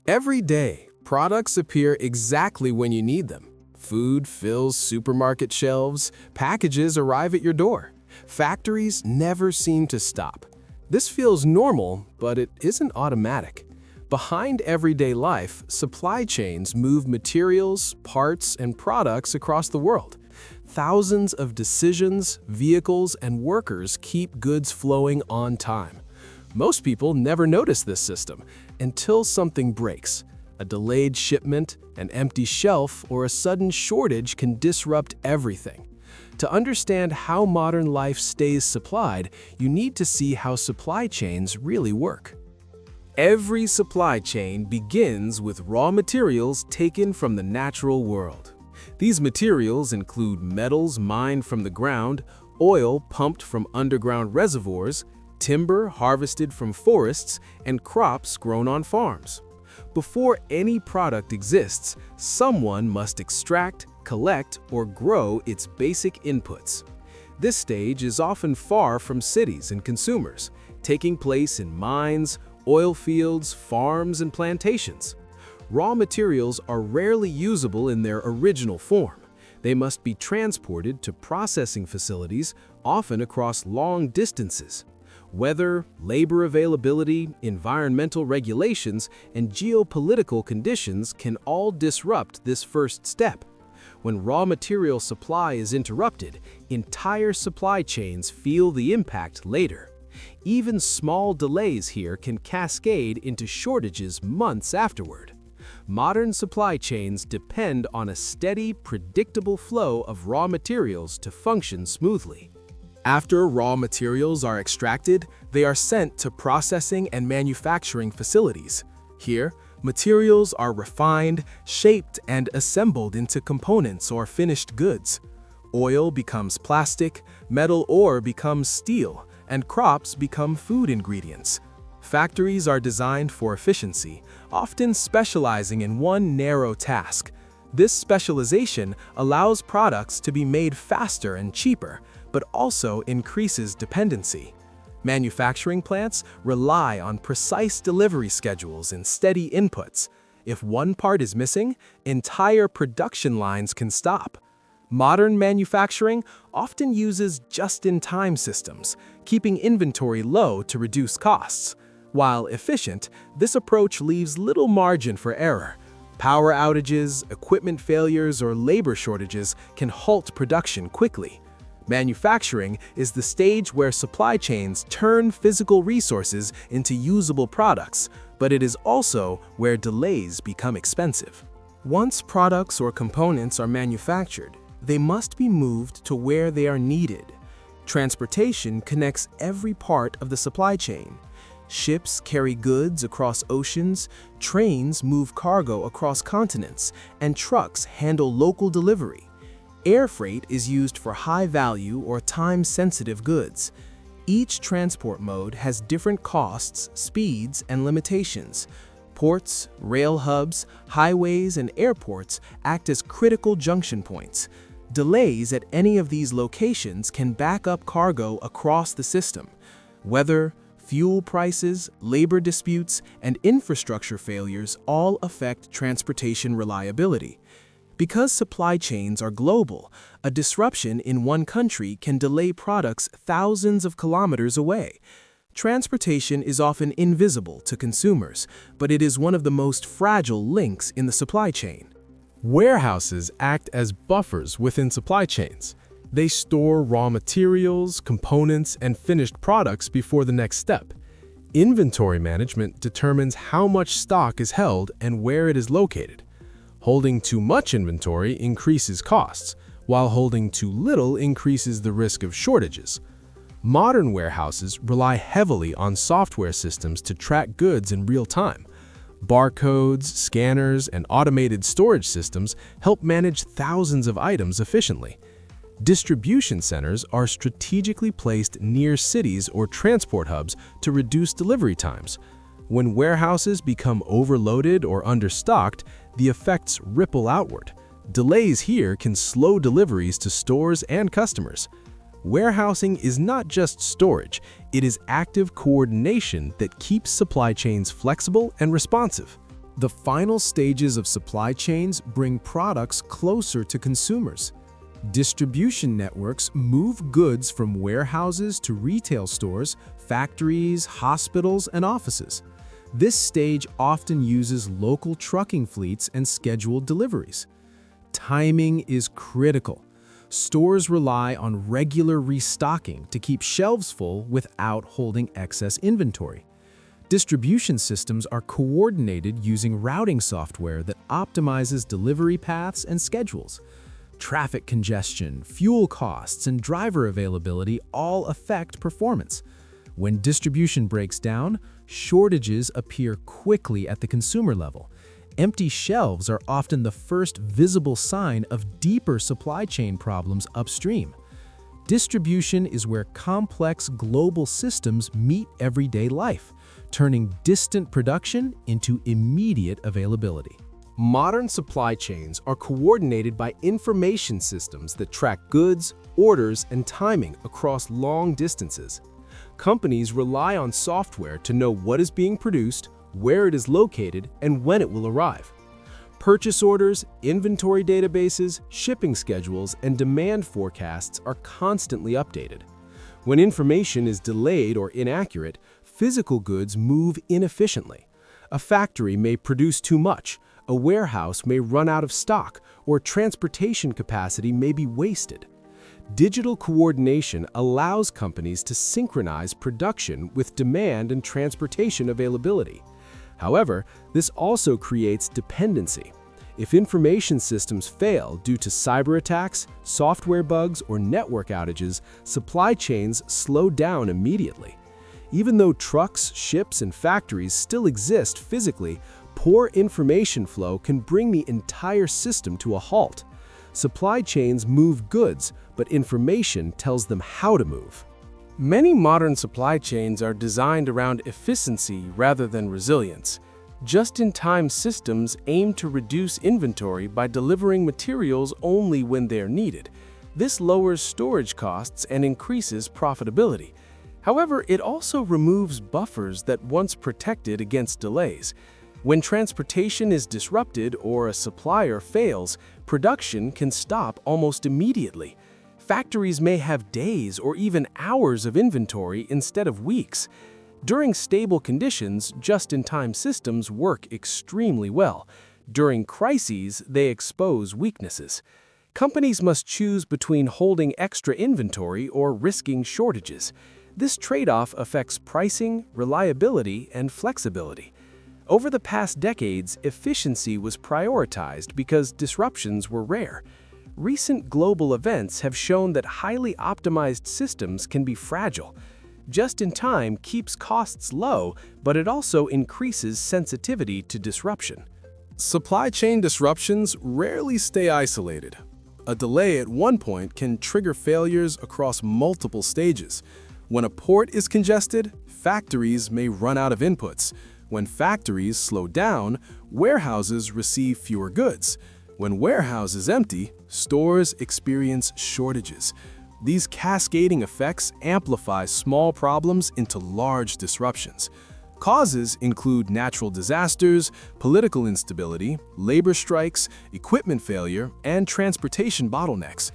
Every day, products appear exactly when you need them. Food fills supermarket shelves, packages arrive at your door. Factories never seem to stop. This feels normal, but it isn't automatic. Behind everyday life, supply chains move materials, parts, and products across the world. Thousands of decisions, vehicles, and workers keep goods flowing on time. Most people never notice this system until something breaks. A delayed shipment, an empty shelf, or a sudden shortage can disrupt everything. To understand how modern life stays supplied, you need to see how supply chains really work. Every supply chain begins with raw materials taken from the natural world. These materials include metals mined from the ground, oil pumped from underground reservoirs, timber harvested from forests, and crops grown on farms. Before any product exists, someone must extract, collect, or grow its basic inputs. This stage is often far from cities and consumers, taking place in mines, oil fields, farms, and plantations. Raw materials are rarely usable in their original form. They must be transported to processing facilities, often across long distances. Weather, labor availability, environmental regulations, and geopolitical conditions can all disrupt this first step. When raw material supply is interrupted, entire supply chains feel the impact later. Even small delays here can cascade into shortages months afterward. Modern supply chains depend on a steady, predictable flow of raw materials to function smoothly. After raw materials are extracted, they are sent to processing and manufacturing facilities. Here, materials are refined, shaped, and assembled into components or finished goods. Oil becomes plastic, metal ore becomes steel, and crops become food ingredients. Factories are designed for efficiency, often specializing in one narrow task. This specialization allows products to be made faster and cheaper, but also increases dependency. Manufacturing plants rely on precise delivery schedules and steady inputs. If one part is missing, entire production lines can stop. Modern manufacturing often uses just-in-time systems, keeping inventory low to reduce costs. While efficient, this approach leaves little margin for error. Power outages, equipment failures, or labor shortages can halt production quickly. Manufacturing is the stage where supply chains turn physical resources into usable products, but it is also where delays become expensive. Once products or components are manufactured, they must be moved to where they are needed. Transportation connects every part of the supply chain. Ships carry goods across oceans, trains move cargo across continents, and trucks handle local delivery. Air freight is used for high-value or time-sensitive goods. Each transport mode has different costs, speeds, and limitations. Ports, rail hubs, highways, and airports act as critical junction points. Delays at any of these locations can back up cargo across the system. Weather, fuel prices, labor disputes, and infrastructure failures all affect transportation reliability. Because supply chains are global, a disruption in one country can delay products thousands of kilometers away. Transportation is often invisible to consumers, but it is one of the most fragile links in the supply chain. Warehouses act as buffers within supply chains. They store raw materials, components, and finished products before the next step. Inventory management determines how much stock is held and where it is located. Holding too much inventory increases costs, while holding too little increases the risk of shortages. Modern warehouses rely heavily on software systems to track goods in real time. Barcodes, scanners, and automated storage systems help manage thousands of items efficiently. Distribution centers are strategically placed near cities or transport hubs to reduce delivery times. When warehouses become overloaded or understocked, the effects ripple outward. Delays here can slow deliveries to stores and customers. Warehousing is not just storage, it is active coordination that keeps supply chains flexible and responsive. The final stages of supply chains bring products closer to consumers. Distribution networks move goods from warehouses to retail stores, factories, hospitals, and offices. This stage often uses local trucking fleets and scheduled deliveries. Timing is critical. Stores rely on regular restocking to keep shelves full without holding excess inventory. Distribution systems are coordinated using routing software that optimizes delivery paths and schedules. Traffic congestion, fuel costs, and driver availability all affect performance. When distribution breaks down, shortages appear quickly at the consumer level. Empty shelves are often the first visible sign of deeper supply chain problems upstream. Distribution is where complex global systems meet everyday life, turning distant production into immediate availability. Modern supply chains are coordinated by information systems that track goods, orders, and timing across long distances. Companies rely on software to know what is being produced, where it is located, and when it will arrive. Purchase orders, inventory databases, shipping schedules, and demand forecasts are constantly updated. When information is delayed or inaccurate, physical goods move inefficiently. A factory may produce too much, a warehouse may run out of stock, or transportation capacity may be wasted. Digital coordination allows companies to synchronize production with demand and transportation availability. However, this also creates dependency. If information systems fail due to cyber attacks, software bugs, or network outages, supply chains slow down immediately. Even though trucks, ships, and factories still exist physically, poor information flow can bring the entire system to a halt. Supply chains move goods, but information tells them how to move. Many modern supply chains are designed around efficiency rather than resilience. Just-in-time systems aim to reduce inventory by delivering materials only when they're needed. This lowers storage costs and increases profitability. However, it also removes buffers that once protected against delays. When transportation is disrupted or a supplier fails, production can stop almost immediately. Factories may have days or even hours of inventory instead of weeks. During stable conditions, just-in-time systems work extremely well. During crises, they expose weaknesses. Companies must choose between holding extra inventory or risking shortages. This trade-off affects pricing, reliability, and flexibility. Over the past decades, efficiency was prioritized because disruptions were rare. Recent global events have shown that highly optimized systems can be fragile. Just-in-time keeps costs low, but it also increases sensitivity to disruption. Supply chain disruptions rarely stay isolated. A delay at one point can trigger failures across multiple stages. When a port is congested, factories may run out of inputs. When factories slow down, warehouses receive fewer goods. When warehouses empty, stores experience shortages. These cascading effects amplify small problems into large disruptions. Causes include natural disasters, political instability, labor strikes, equipment failure, and transportation bottlenecks.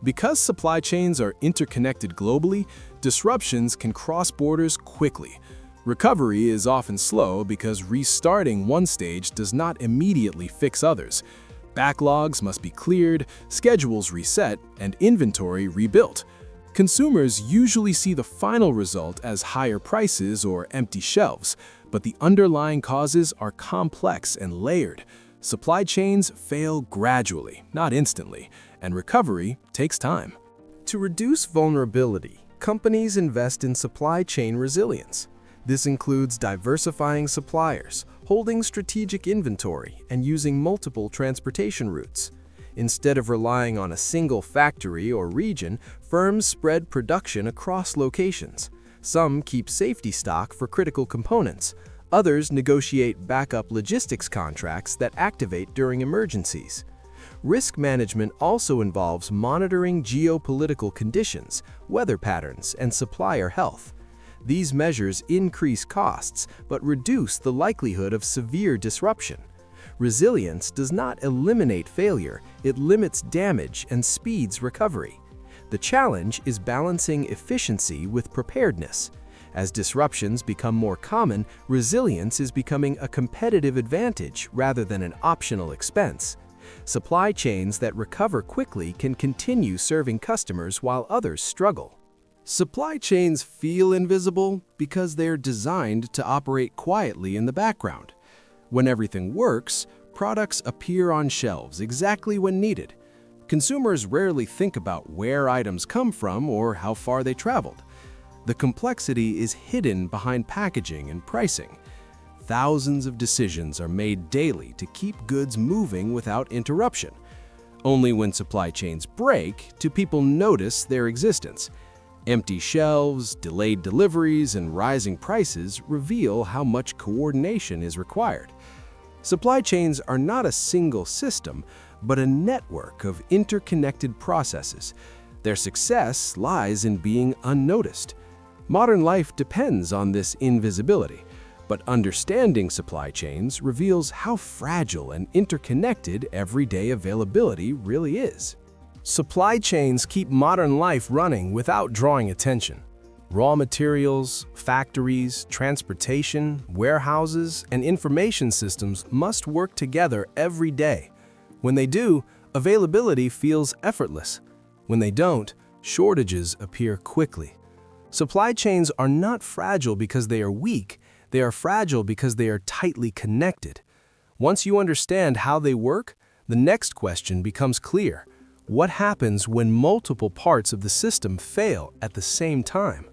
Because supply chains are interconnected globally, disruptions can cross borders quickly. Recovery is often slow because restarting one stage does not immediately fix others. Backlogs must be cleared, schedules reset, and inventory rebuilt. Consumers usually see the final result as higher prices or empty shelves, but the underlying causes are complex and layered. Supply chains fail gradually, not instantly, and recovery takes time. To reduce vulnerability, companies invest in supply chain resilience. This includes diversifying suppliers, holding strategic inventory, and using multiple transportation routes. Instead of relying on a single factory or region, firms spread production across locations. Some keep safety stock for critical components. Others negotiate backup logistics contracts that activate during emergencies. Risk management also involves monitoring geopolitical conditions, weather patterns, and supplier health. These measures increase costs but reduce the likelihood of severe disruption. Resilience does not eliminate failure, it limits damage and speeds recovery. The challenge is balancing efficiency with preparedness. As disruptions become more common, resilience is becoming a competitive advantage rather than an optional expense. Supply chains that recover quickly can continue serving customers while others struggle. Supply chains feel invisible because they're designed to operate quietly in the background. When everything works, products appear on shelves exactly when needed. Consumers rarely think about where items come from or how far they traveled. The complexity is hidden behind packaging and pricing. Thousands of decisions are made daily to keep goods moving without interruption. Only when supply chains break do people notice their existence. Empty shelves, delayed deliveries, and rising prices reveal how much coordination is required. Supply chains are not a single system, but a network of interconnected processes. Their success lies in being unnoticed. Modern life depends on this invisibility, but understanding supply chains reveals how fragile and interconnected everyday availability really is. Supply chains keep modern life running without drawing attention. Raw materials, factories, transportation, warehouses, and information systems must work together every day. When they do, availability feels effortless. When they don't, shortages appear quickly. Supply chains are not fragile because they are weak, they are fragile because they are tightly connected. Once you understand how they work, the next question becomes clear. What happens when multiple parts of the system fail at the same time?